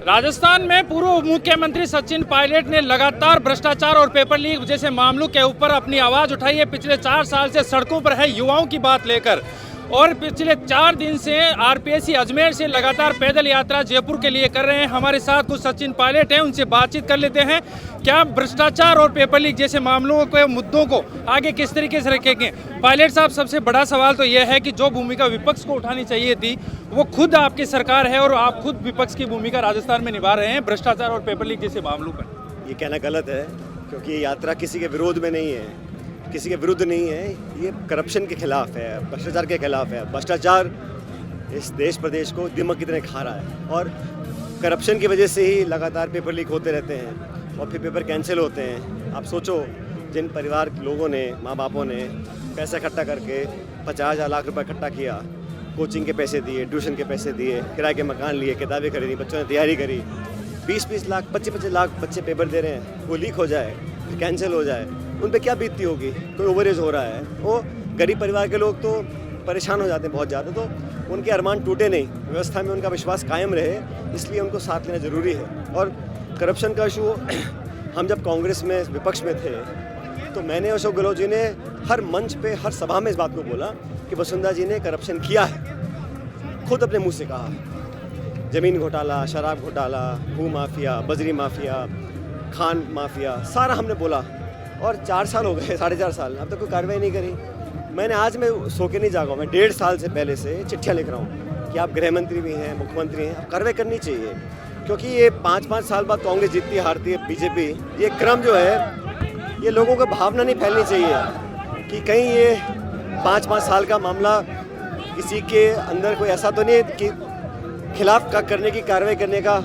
राजस्थान में पूर्व मुख्यमंत्री सचिन पायलट ने लगातार भ्रष्टाचार और पेपर लीक जैसे मामलों के ऊपर अपनी आवाज उठाई है। पिछले 4 साल से सड़कों पर है युवाओं की बात लेकर, और पिछले 4 दिन से आरपीएससी अजमेर से लगातार पैदल यात्रा जयपुर के लिए कर रहे हैं। हमारे साथ कुछ सचिन पायलट हैं, उनसे बातचीत कर लेते हैं। क्या भ्रष्टाचार और पेपर लीक जैसे मामलों के मुद्दों को आगे किस तरीके से रखेंगे? पायलट साहब, सबसे बड़ा सवाल तो यह है कि जो भूमिका विपक्ष को उठानी चाहिए थी, वो खुद आपकी सरकार है और आप खुद विपक्ष की भूमिका राजस्थान में निभा रहे हैं भ्रष्टाचार और पेपर लीक जैसे मामलों पर। ये कहना गलत है, क्योंकि ये यात्रा किसी के विरोध में नहीं है, किसी के विरुद्ध नहीं है। ये करप्शन के खिलाफ है, भ्रष्टाचार के खिलाफ है। भ्रष्टाचार इस देश प्रदेश को दिमाग की तरह खा रहा है, और करप्शन की वजह से ही लगातार पेपर लीक होते रहते हैं और फिर पेपर कैंसिल होते हैं। आप सोचो, जिन परिवार के लोगों ने, माँ बापों ने पैसा इकट्ठा करके 50,000 लाख रुपए इकट्ठा किया, कोचिंग के पैसे दिए, ट्यूशन के पैसे दिए, किराए के मकान लिए, किताबें खरीदी, बच्चों ने तैयारी करी, 20-20 लाख, 25-25 लाख बच्चे पेपर दे रहे हैं, वो लीक हो जाए, फिर कैंसिल हो जाए, उन पे क्या बीतती होगी? कोई ओवरेज हो रहा है, वो गरीब परिवार के लोग तो परेशान हो जाते हैं बहुत ज़्यादा। तो उनके अरमान टूटे नहीं, व्यवस्था में उनका विश्वास कायम रहे, इसलिए उनको साथ लेना ज़रूरी है। और करप्शन का इशू, हम जब कांग्रेस में विपक्ष में थे तो मैंने अशोक गहलोत जी ने हर मंच पे, हर सभा में इस बात को बोला कि वसुंधरा जी ने करप्शन किया है। खुद अपने मुंह से कहा, ज़मीन घोटाला, शराब घोटाला, भू माफिया, बजरी माफिया, खान माफिया, सारा हमने बोला। और 4 साल हो गए, 4.5 साल, अब तक कोई कार्रवाई नहीं करी। मैंने आज मैं सो के नहीं जागा, मैं 1.5 साल से पहले से चिट्ठियाँ लिख रहा हूँ कि आप गृह मंत्री भी हैं, मुख्यमंत्री हैं, आप कार्रवाई करनी चाहिए। क्योंकि ये 5-5 साल बाद कांग्रेस जीतती हारती है, बीजेपी, ये क्रम जो है, ये लोगों को भावना नहीं फैलनी चाहिए कि कहीं ये 5-5 साल का मामला किसी के अंदर कोई ऐसा तो नहीं कि खिलाफ का करने की, कार्रवाई करने का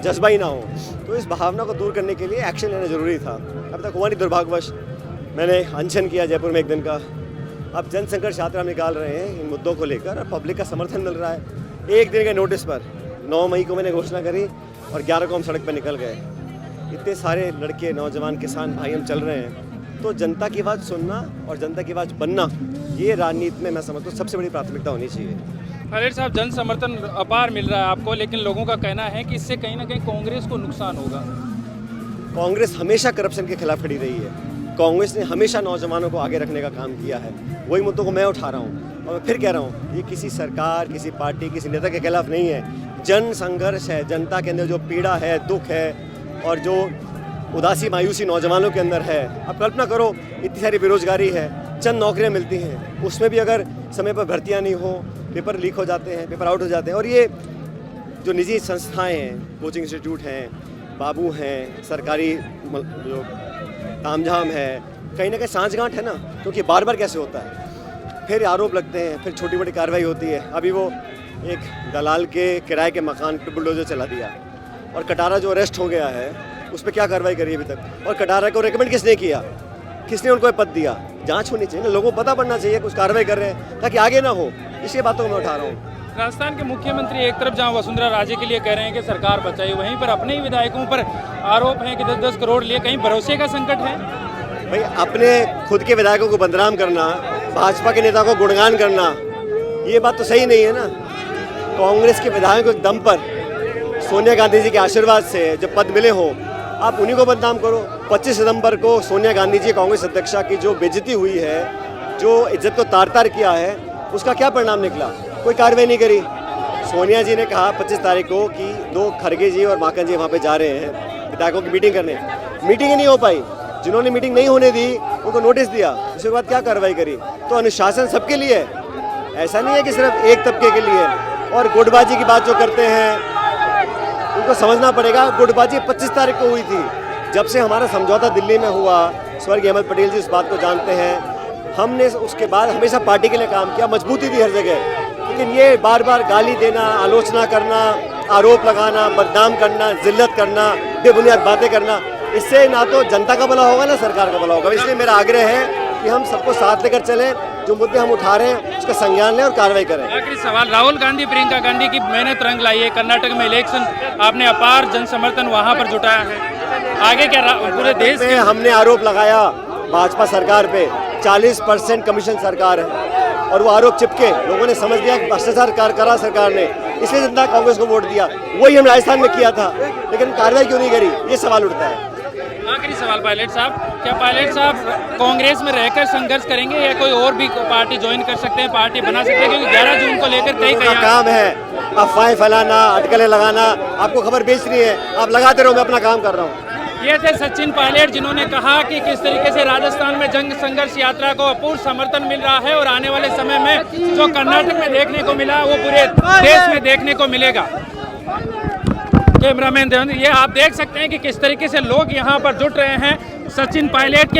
जज्बा ही ना हो। तो इस भावना को दूर करने के लिए एक्शन लेना ज़रूरी था। अब तक हुआ नहीं, दुर्भाग्यवश। मैंने अनशन किया जयपुर में 1 दिन का। अब जन संघर्ष यात्रा निकाल रहे हैं इन मुद्दों को लेकर, और पब्लिक का समर्थन मिल रहा है। 1 दिन के नोटिस पर 9 मई को मैंने घोषणा करी और 11 को हम सड़क पर निकल गए। इतने सारे लड़के, नौजवान, किसान भाई हम चल रहे हैं। तो जनता की आवाज़ सुनना और जनता की आवाज़ बनना, ये राजनीति में मैं समझता हूँ सबसे बड़ी प्राथमिकता होनी चाहिए। पायलट साहब, जन समर्थन अपार मिल रहा है आपको, लेकिन लोगों का कहना है कि इससे कहीं ना कहीं कांग्रेस को नुकसान होगा। कांग्रेस हमेशा करप्शन के खिलाफ खड़ी रही है। कांग्रेस ने हमेशा नौजवानों को आगे रखने का काम किया है। वही मुद्दों को मैं उठा रहा हूँ, और मैं फिर कह रहा हूँ, ये किसी सरकार, किसी पार्टी, किसी नेता के खिलाफ नहीं है। जन संघर्ष है। जनता के अंदर जो पीड़ा है, दुख है, और जो उदासी, मायूसी नौजवानों के अंदर है। अब कल्पना करो, इतनी सारी बेरोजगारी है, चंद नौकरियां मिलती हैं, उसमें भी अगर समय पर भर्तियां नहीं हो, पेपर लीक हो जाते हैं, पेपर आउट हो जाते हैं। और ये जो निजी संस्थाएं हैं, कोचिंग इंस्टीट्यूट हैं, बाबू हैं, सरकारी जो तामझाम है, कहीं ना कहीं सांठगांठ है ना, क्योंकि बार बार कैसे होता है, फिर आरोप लगते हैं, फिर छोटी बड़ी कार्रवाई होती है। अभी वो एक दलाल के किराए के मकान पर बुलडोजर चला दिया, और कटारा जो अरेस्ट हो गया है, उस पर क्या कार्रवाई करी अभी तक? और कटारा को रेकमेंड किसने किया, किसने उनको पद दिया? जांच होनी चाहिए ना, लोगों को पता पड़ना चाहिए, कुछ कार्रवाई कर रहे हैं ताकि आगे ना हो। इसलिए बातों को मैं उठा रहा हूँ। राजस्थान के मुख्यमंत्री एक तरफ जहां वसुंधरा राजे के लिए कह रहे हैं कि सरकार बचाई, वहीं पर अपने ही विधायकों पर आरोप है कि 10-10 करोड़ लिए, कहीं भरोसे का संकट है? भाई, अपने खुद के विधायकों को बदनाम करना, भाजपा के नेता को गुणगान करना, ये बात तो सही नहीं है ना। कांग्रेस के विधायकों के दम पर, सोनिया गांधी जी के आशीर्वाद से जब पद मिले हो, आप उन्हीं को बदनाम करो। 25 सितंबर को सोनिया गांधी जी, कांग्रेस अध्यक्षा की जो बेइज्जती हुई है, जो इज्जत को तार-तार किया है, उसका क्या परिणाम निकला? कोई कार्रवाई नहीं करी। सोनिया जी ने कहा 25 तारीख को कि 2 खड़गे जी और माकन जी वहाँ पे जा रहे हैं विधायकों की मीटिंग करने। मीटिंग ही नहीं हो पाई। जिन्होंने मीटिंग नहीं होने दी, उनको नोटिस दिया, उसके बाद क्या कार्रवाई करी? तो अनुशासन सबके लिए है, ऐसा नहीं है कि सिर्फ एक तबके के लिए। और गुटबाजी की बात जो करते हैं, उनको समझना पड़ेगा, गुटबाजी 25 तारीख को हुई थी। जब से हमारा समझौता दिल्ली में हुआ, स्वर्गीय अहमद पटेल जी इस बात को जानते हैं, हमने उसके बाद हमेशा पार्टी के लिए काम किया, मजबूती थी हर जगह। लेकिन ये बार बार गाली देना, आलोचना करना, आरोप लगाना, बदनाम करना, जिल्लत करना, बेबुनियाद बातें करना, इससे ना तो जनता का भला होगा ना सरकार का भला होगा। इसलिए मेरा आग्रह है कि हम सबको साथ लेकर चलें, जो मुद्दे हम उठा रहे हैं उसका संज्ञान लें और कार्रवाई करें। आखिरी सवाल, राहुल गांधी, प्रियंका गांधी की मेहनत रंग लाई है। कर्नाटक में इलेक्शन, आपने अपार जन समर्थन वहाँ पर जुटाया है, आगे क्या पूरे देश में? हमने आरोप लगाया भाजपा सरकार पे, 40% कमीशन सरकार है। और वो आरोप चिपके, लोगों ने समझ लिया कि भ्रष्टाचार करा सरकार ने, इसलिए जनता कांग्रेस को वोट दिया। वही हम राजस्थान में किया था, लेकिन कार्रवाई क्यों नहीं करी, ये सवाल उठता है। आखिरी सवाल पायलट साहब, क्या पायलट साहब कांग्रेस में रहकर संघर्ष करेंगे या कोई और भी पार्टी ज्वाइन कर सकते हैं, पार्टी बना सकते हैं? क्योंकि 11 जून को लेकर कई काम है अफवाहें फैलाना, अटकलें लगाना, आपको खबर बेचनी है, आप लगाते रहो, मैं अपना काम कर रहा हूँ। ये थे सचिन पायलट, जिन्होंने कहा कि किस तरीके से राजस्थान में जंग संघर्ष यात्रा को अपूर्व समर्थन मिल रहा है और आने वाले समय में जो कर्नाटक में देखने को मिला वो पूरे देश में देखने को मिलेगा। कैमरामैन देवेंद्र, ये आप देख सकते हैं कि किस तरीके से लोग यहाँ पर जुट रहे हैं सचिन पायलट के